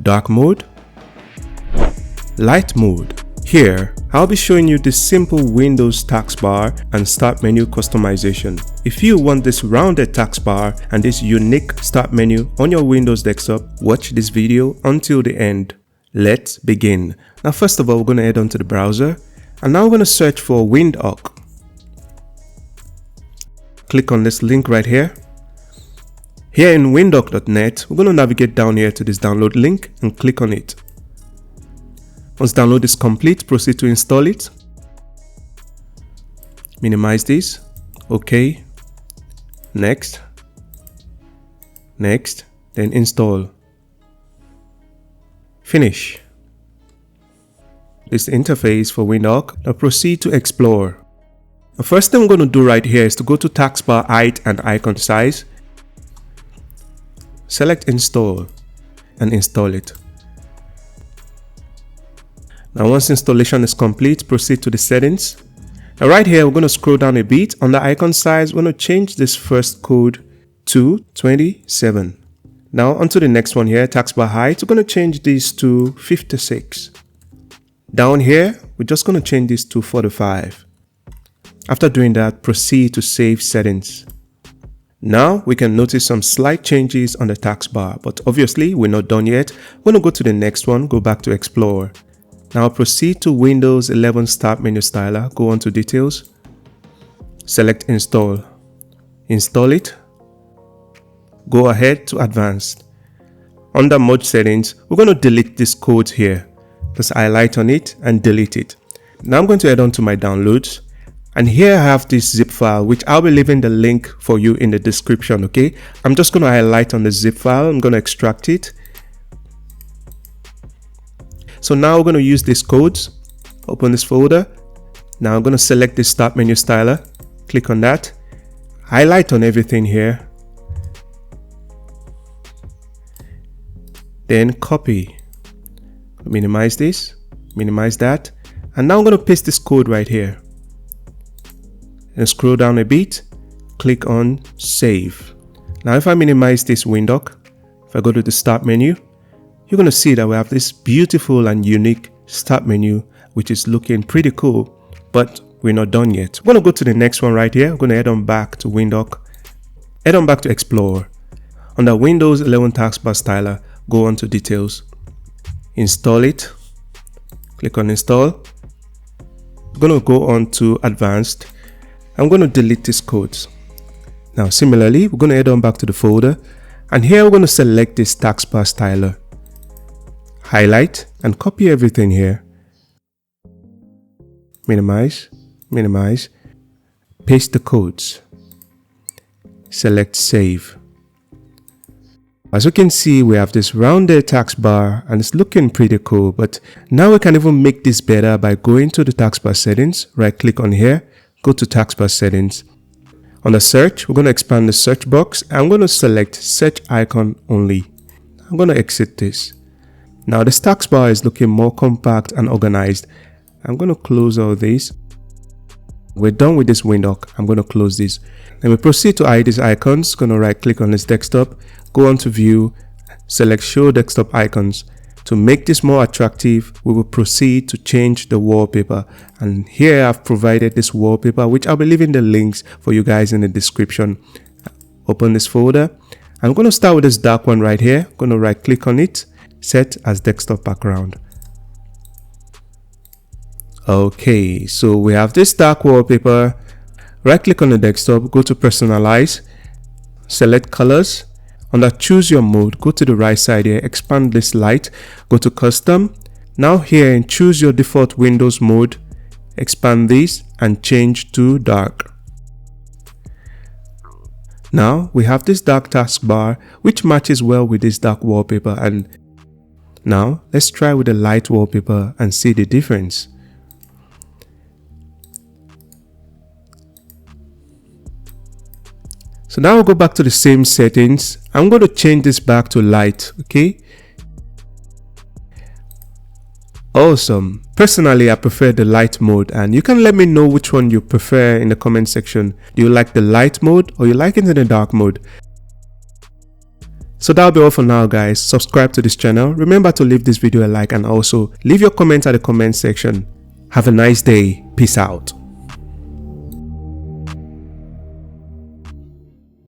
dark mode, light mode. Here, I'll be showing you this simple Windows taskbar and start menu customization. If you want this rounded taskbar and this unique start menu on your Windows desktop, watch this video until the end. Let's begin. Now first of all, we're going to head on to the browser and now we're going to search for Windhawk. Click on this link right here. Here in windhawk.net, we're going to navigate down here to this download link and click on it. Once download is complete, proceed to install it. Minimize this. OK. Next. Next. Then install. Finish. This is the interface for Windhawk. Now proceed to explore. The first thing we're going to do right here is to go to taskbar height and icon size. Select install and install it. Now once installation is complete, proceed to the settings. Now right here, we're going to scroll down a bit. On the icon size, we're going to change this first code to 27. Now onto the next one here, taskbar height, we're going to change this to 56. Down here, we're just going to change this to 45. After doing that, proceed to save settings. Now we can notice some slight changes on the taskbar, but obviously we're not done yet. We're going to go to the next one, go back to Explore. Now proceed to Windows 11 Start Menu Styler, go on to Details, select Install. Install it. Go ahead to Advanced. Under Mode Settings, we're going to delete this code here. Just highlight on it and delete it. Now I'm going to head on to my downloads. And here I have this zip file, which I'll be leaving the link for you in the description, okay? I'm just going to highlight on the zip file. I'm going to extract it. So now we're going to use these codes. Open this folder. Now I'm going to select the Start Menu Styler. Click on that. Highlight on everything here. Then copy. Minimize this. Minimize that. And now I'm going to paste this code right here. And scroll down a bit, click on Save. Now if I minimize this Windhawk, if I go to the Start menu, you're going to see that we have this beautiful and unique Start menu, which is looking pretty cool, but we're not done yet. We're going to go to the next one right here. We're going to head on back to Windhawk, head on back to Explore. Under Windows 11 Taskbar Styler, go on to Details, install it, click on Install. We're going to go on to Advanced. I'm going to delete these codes. Now similarly, we're going to head on back to the folder and here we're going to select this taskbar styler. Highlight and copy everything here. Minimize, minimize, paste the codes. Select Save. As you can see, we have this rounded taskbar and it's looking pretty cool, but now we can even make this better by going to the taskbar settings, right click on here. Go to Taskbar Settings. On the search, we're going to expand the search box. I'm going to select Search Icon Only. I'm going to exit this. Now the taskbar is looking more compact and organized. I'm going to close all these. We're done with this Windhawk. I'm going to close this. Then we proceed to hide these icons. Going to right click on this desktop. Go on to View. Select Show Desktop Icons. To make this more attractive, we will proceed to change the wallpaper. And here I've provided this wallpaper, which I'll be leaving the links for you guys in the description. Open this folder. I'm going to start with this dark one right here. I'm going to right click on it, set as desktop background. Okay, so we have this dark wallpaper. Right click on the desktop, go to Personalize, select Colors. Under Choose Your Mode, go to the right side here, expand this light, go to Custom. Now here in Choose Your Default Windows Mode, expand this and change to Dark. Now we have this dark taskbar which matches well with this dark wallpaper, and now let's try with the light wallpaper and see the difference. So now we'll go back to the same settings. I'm going to change this back to light, okay? Awesome. Personally, I prefer the light mode, and you can let me know which one you prefer in the comment section. Do you like the light mode or you like it in the dark mode? So that'll be all for now, guys. Subscribe to this channel. Remember to leave this video a like and also leave your comments at the comment section. Have a nice day. Peace out.